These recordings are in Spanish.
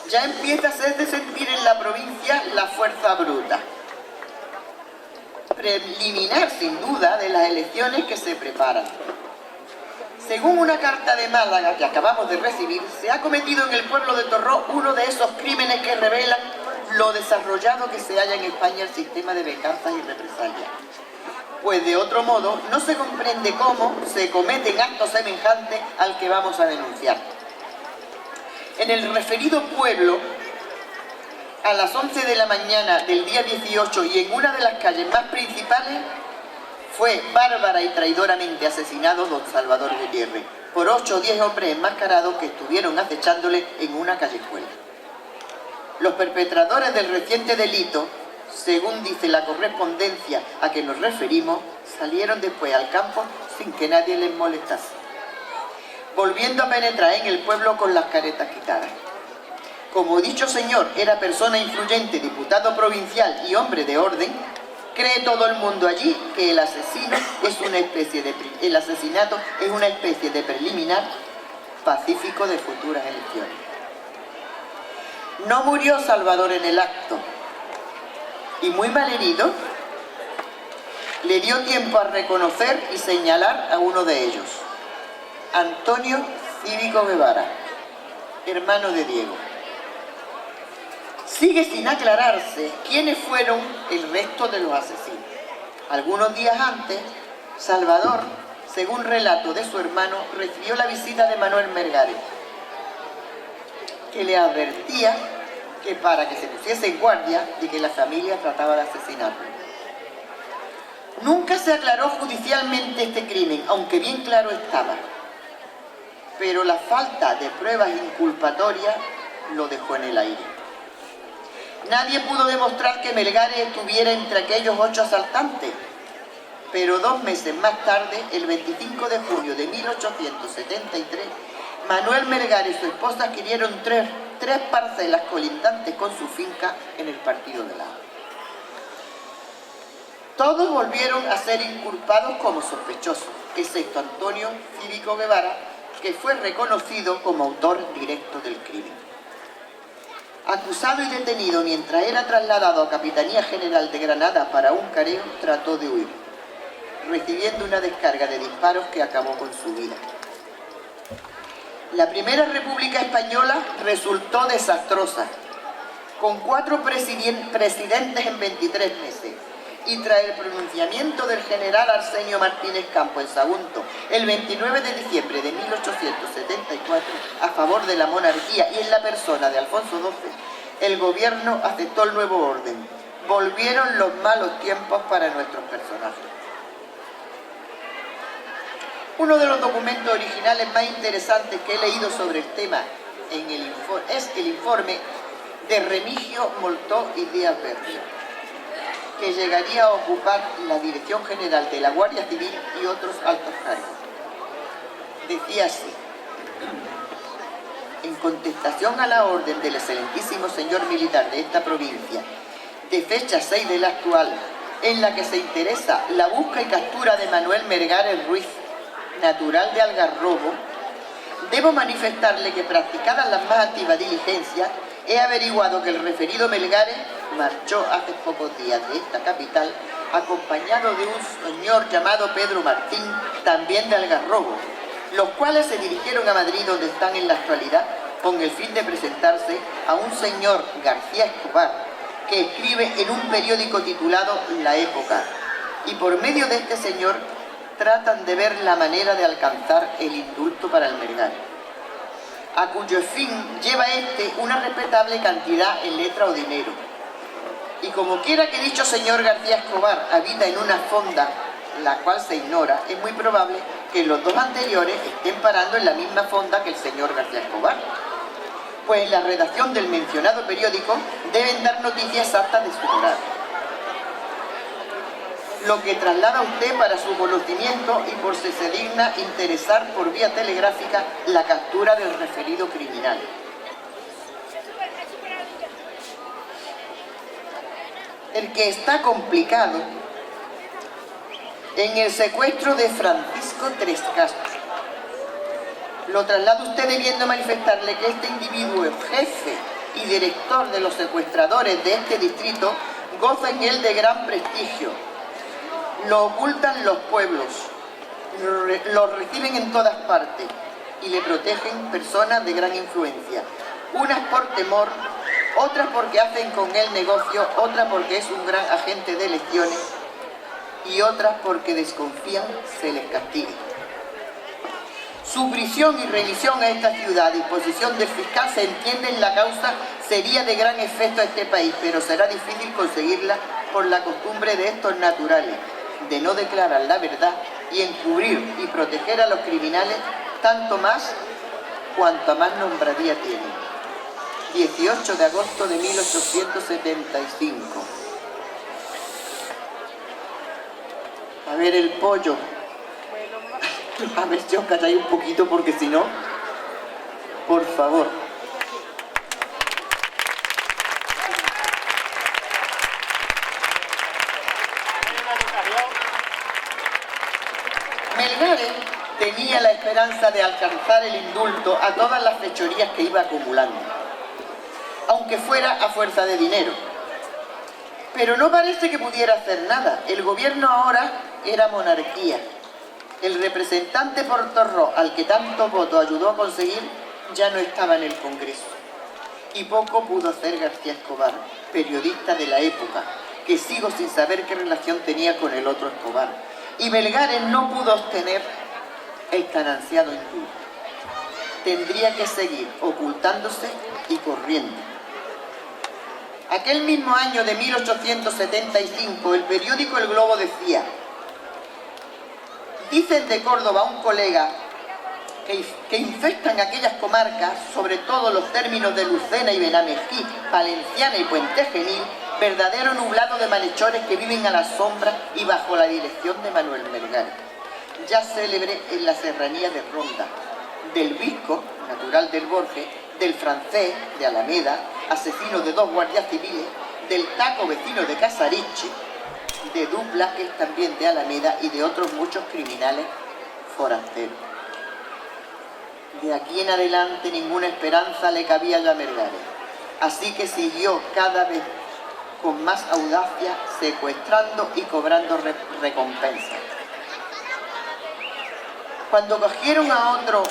Ya empieza a hacerse sentir en la provincia la fuerza bruta. Preliminar, sin duda, de las elecciones que se preparan. Según una carta de Málaga que acabamos de recibir, se ha cometido en el pueblo de Torró uno de esos crímenes que revelan lo desarrollado que se halla en España el sistema de venganzas y represalias. Pues de otro modo no se comprende cómo se cometen actos semejantes al que vamos a denunciar. En el referido pueblo, a las 11 de la mañana del día 18 y en una de las calles más principales, fue bárbara y traidoramente asesinado don Salvador Gutiérrez por 8 o 10 hombres enmascarados que estuvieron acechándole en una callejuela. Los perpetradores del reciente delito, según dice la correspondencia a que nos referimos, salieron después al campo sin que nadie les molestase, volviendo a penetrar en el pueblo con las caretas quitadas. Como dicho señor era persona influyente, diputado provincial y hombre de orden, cree todo el mundo allí que el asesinato es una especie de preliminar pacífico de futuras elecciones. No murió Salvador en el acto, y muy malherido, le dio tiempo a reconocer y señalar a uno de ellos, Antonio Cívico Guevara, hermano de Diego. Sigue sin aclararse quiénes fueron el resto de los asesinos. Algunos días antes, Salvador, según relato de su hermano, recibió la visita de Manuel Melgares, que le advertía que para que se pusiese en guardia y que la familia trataba de asesinarlo. Nunca se aclaró judicialmente este crimen, aunque bien claro estaba, pero la falta de pruebas inculpatorias lo dejó en el aire. Nadie pudo demostrar que Melgares estuviera entre aquellos 8 asaltantes, pero 2 meses más tarde, el 25 de junio de 1873, Manuel Melgares y su esposa adquirieron tres parcelas colindantes con su finca en el partido de Laos. Todos volvieron a ser inculpados como sospechosos, excepto Antonio Cívico Guevara, que fue reconocido como autor directo del crimen. Acusado y detenido mientras era trasladado a Capitanía General de Granada para un careo, trató de huir, recibiendo una descarga de disparos que acabó con su vida. La Primera República Española resultó desastrosa, con 4 presidentes en 23 meses, y tras el pronunciamiento del general Arsenio Martínez Campo en Sagunto el 29 de diciembre de 1874 a favor de la monarquía y en la persona de Alfonso XII, el gobierno aceptó el nuevo orden. Volvieron los malos tiempos para nuestros personajes. Uno de los documentos originales más interesantes que he leído sobre el tema es el informe de Remigio Moltó y Díaz Berrio, que llegaría a ocupar la Dirección General de la Guardia Civil y otros altos cargos. Decía así: en contestación a la orden del excelentísimo señor militar de esta provincia, de fecha 6 del actual, en la que se interesa la busca y captura de Manuel Melgares Ruiz, natural de Algarrobo, debo manifestarle que practicadas las más activas diligencias, he averiguado que el referido Melgares marchó hace pocos días de esta capital acompañado de un señor llamado Pedro Martín, también de Algarrobo, los cuales se dirigieron a Madrid, donde están en la actualidad, con el fin de presentarse a un señor García Escobar, que escribe en un periódico titulado La Época, y por medio de este señor tratan de ver la manera de alcanzar el indulto para el Melgares, a cuyo fin lleva una respetable cantidad en letra o dinero. Y como quiera que dicho señor García Escobar habita en una fonda, la cual se ignora, es muy probable que los 2 anteriores estén parando en la misma fonda que el señor García Escobar, pues en la redacción del mencionado periódico deben dar noticia exacta de su morada, lo que traslada a usted para su conocimiento y por si se digna interesar por vía telegráfica la captura del referido criminal. El que está complicado en el secuestro de Francisco Tres Castros. Lo traslado a usted debiendo manifestarle que este individuo es jefe y director de los secuestradores de este distrito, goza en él de gran prestigio. Lo ocultan los pueblos, lo reciben en todas partes y le protegen personas de gran influencia. Unas por temor, otras porque hacen con él negocio, otras porque es un gran agente de elecciones y otras porque desconfían se les castigue. Su prisión y remisión a esta ciudad a disposición del fiscal se entiende en la causa sería de gran efecto a este país, pero será difícil conseguirla por la costumbre de estos naturales, de no declarar la verdad y encubrir y proteger a los criminales tanto más cuanto más nombradía tienen. 18 de agosto de 1875. A ver el pollo. A ver si os calláis un poquito porque si no, por favor. Melgares tenía la esperanza de alcanzar el indulto a todas las fechorías que iba acumulando, aunque fuera a fuerza de dinero. Pero no parece que pudiera hacer nada. El gobierno ahora era monarquía. El representante Portorró, al que tanto voto ayudó a conseguir, ya no estaba en el Congreso. Y poco pudo hacer García Escobar, periodista de la época, que sigo sin saber qué relación tenía con el otro Escobar. Y Melgares no pudo obtener el tan ansiado indulto. Tendría que seguir ocultándose y corriendo. Aquel mismo año de 1875, el periódico El Globo decía: dicen de Córdoba un colega que infestan aquellas comarcas, sobre todo los términos de Lucena y Benamejí, Valenciana y Puente Genil, verdadero nublado de malhechores que viven a la sombra y bajo la dirección de Manuel Melgares, ya célebre en la serranía de Ronda, del Visco, natural del Borges, del Francés, de Alameda, asesino de 2 guardias civiles, del Taco, vecino de Casariche, de Dupla, que es también de Alameda, y de otros muchos criminales forasteros. De aquí en adelante ninguna esperanza le cabía ya a Melgares, así que siguió cada vez con más audacia secuestrando y cobrando recompensas. Cuando cogieron a otro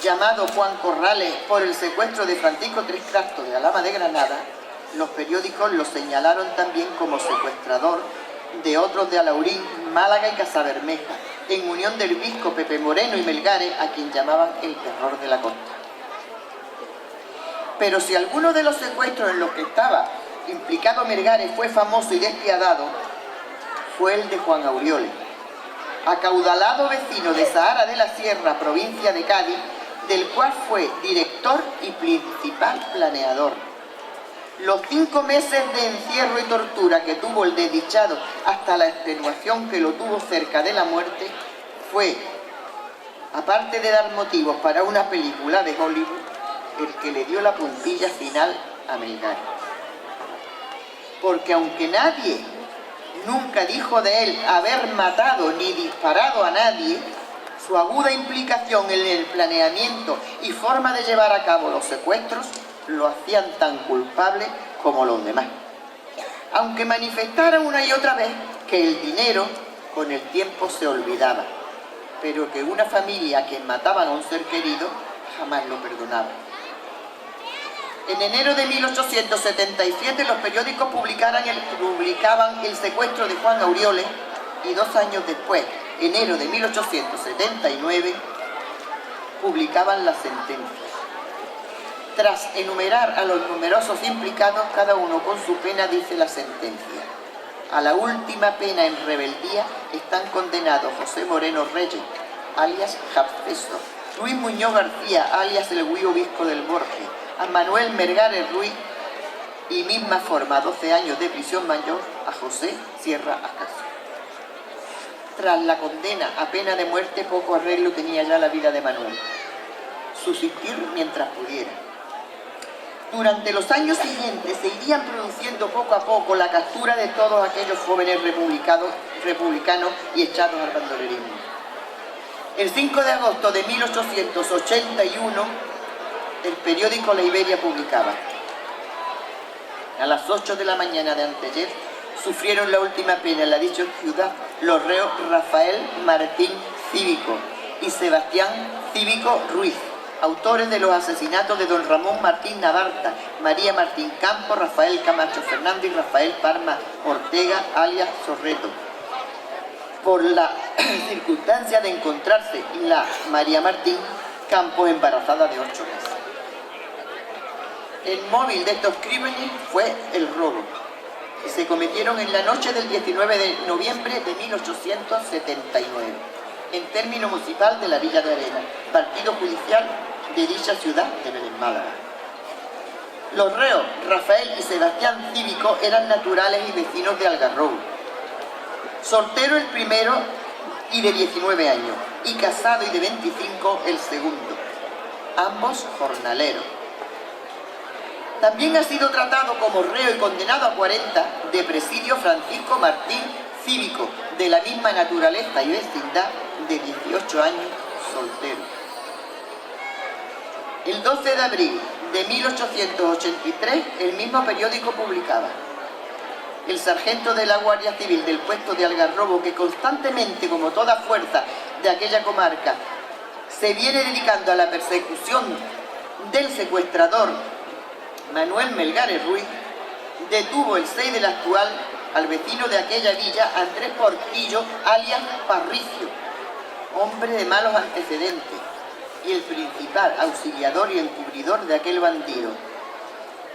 llamado Juan Corrales por el secuestro de Francisco Tres Castros de Alhama de Granada, los periódicos lo señalaron también como secuestrador de otros de Alaurín, Málaga y Casabermeja, en unión del Visco, Pepe Moreno y Melgares, a quien llamaban el terror de la costa. Pero si alguno de los secuestros en los que estaba implicado Melgares fue famoso y despiadado, fue el de Juan Aureoles, acaudalado vecino de Zahara de la Sierra, provincia de Cádiz, del cual fue director y principal planeador. Los 5 meses de encierro y tortura que tuvo el desdichado hasta la extenuación que lo tuvo cerca de la muerte fue, aparte de dar motivos para una película de Hollywood, el que le dio la puntilla final a Melgares. Porque aunque nadie nunca dijo de él haber matado ni disparado a nadie, su aguda implicación en el planeamiento y forma de llevar a cabo los secuestros lo hacían tan culpable como los demás. Aunque manifestara una y otra vez que el dinero con el tiempo se olvidaba, pero que una familia a quien mataban a un ser querido jamás lo perdonaba. En enero de 1877 los periódicos publicaban el secuestro de Juan Aureoles y 2 años después, enero de 1879, publicaban la sentencia. Tras enumerar a los numerosos implicados, cada uno con su pena, dice la sentencia: a la última pena en rebeldía están condenados José Moreno Reyes, alias Japceso, Luis Muñoz García, alias el Huí Obispo del Borges, a Manuel Melgares Ruiz y misma forma 12 años de prisión mayor a José Sierra Acacio. Tras la condena a pena de muerte, poco arreglo tenía ya la vida de Manuel. Subsistir mientras pudiera. Durante los años siguientes se irían produciendo poco a poco la captura de todos aquellos jóvenes republicanos y echados al bandolerismo. El 5 de agosto de 1881, el periódico La Iberia publicaba: A las 8 de la mañana de anteayer sufrieron la última pena en la dicha ciudad los reos Rafael Martín Cívico y Sebastián Cívico Ruiz, autores de los asesinatos de don Ramón Martín Navarta, María Martín Campos, Rafael Camacho Fernández y Rafael Parma Ortega, alias Sorreto, por la circunstancia de encontrarse la María Martín Campos embarazada de 8 meses. El móvil de estos crímenes fue el robo, que se cometieron en la noche del 19 de noviembre de 1879, en término municipal de la Villa de Arena, partido judicial de dicha ciudad de Belén, Málaga. Los reos Rafael y Sebastián Cívico eran naturales y vecinos de Algarrobo. Soltero el primero y de 19 años, y casado y de 25 el segundo, ambos jornaleros. También ha sido tratado como reo y condenado a 40 de presidio Francisco Martín Cívico, de la misma naturaleza y vecindad, de 18 años, soltero. El 12 de abril de 1883, el mismo periódico publicaba: el sargento de la Guardia Civil del puesto de Algarrobo, que constantemente, como toda fuerza de aquella comarca, se viene dedicando a la persecución del secuestrador Manuel Melgares Ruiz, detuvo el 6 del actual al vecino de aquella villa, Andrés Portillo, alias Parricio, hombre de malos antecedentes y el principal auxiliador y encubridor de aquel bandido,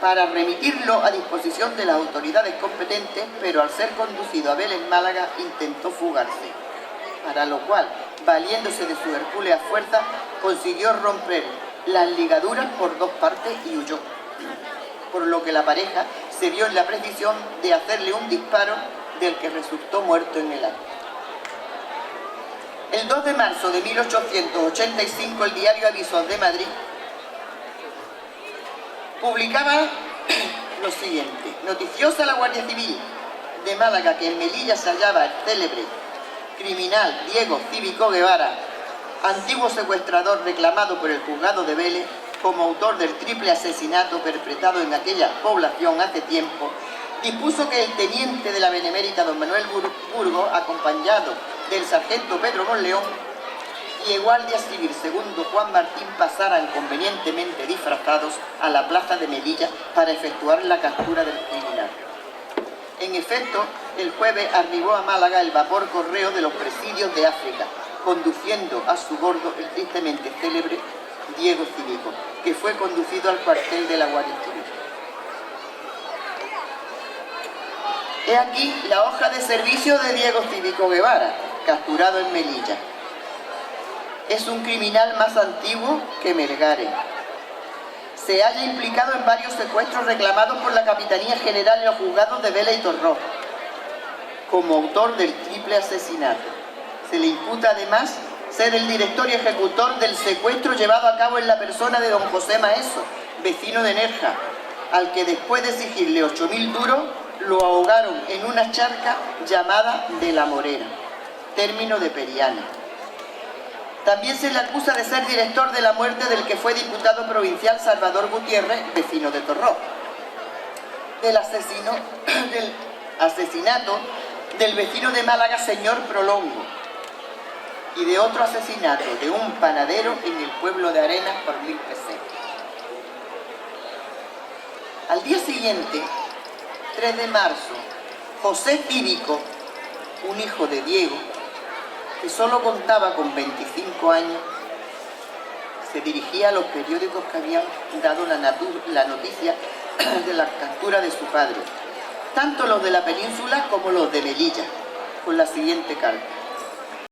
para remitirlo a disposición de las autoridades competentes, pero al ser conducido a Belén, Málaga, intentó fugarse, para lo cual, valiéndose de su hercúlea fuerza, consiguió romper las ligaduras por 2 partes y huyó, por lo que la pareja se vio en la precisión de hacerle un disparo del que resultó muerto en el acto. El 2 de marzo de 1885, el diario Avisos de Madrid publicaba lo siguiente: noticiosa la Guardia Civil de Málaga que en Melilla se hallaba el célebre criminal Diego Cívico Guevara, antiguo secuestrador reclamado por el juzgado de Vélez como autor del triple asesinato perpetrado en aquella población hace tiempo, dispuso que el teniente de la Benemérita don Manuel Burgos, acompañado del sargento Pedro Monleón y el guardia civil segundo Juan Martín, pasaran convenientemente disfrazados a la plaza de Melilla para efectuar la captura del criminal. En efecto, el jueves arribó a Málaga el vapor correo de los presidios de África, conduciendo a su bordo el tristemente célebre Diego Cívico, que fue conducido al cuartel de la Guardia Civil. He aquí la hoja de servicio de Diego Cívico Guevara, capturado en Melilla. Es un criminal más antiguo que Melgares. Se halla implicado en varios secuestros reclamados por la Capitanía General en los juzgados de Vélez y Torró, como autor del triple asesinato. Se le imputa además ser el director y ejecutor del secuestro llevado a cabo en la persona de don José Maeso, vecino de Nerja, al que después de exigirle 8.000 duros, lo ahogaron en una charca llamada de la Morera, término de Periana. También se le acusa de ser director de la muerte del que fue diputado provincial Salvador Gutiérrez, vecino de Torró, del asesinato del vecino de Málaga, señor Prolongo, y de otro asesinato de un panadero en el pueblo de Arenas por 1000 pesetas. Al día siguiente, 3 de marzo, José Cívico, un hijo de Diego, que solo contaba con 25 años, se dirigía a los periódicos que habían dado la noticia de la captura de su padre, tanto los de la península como los de Melilla, con la siguiente carta: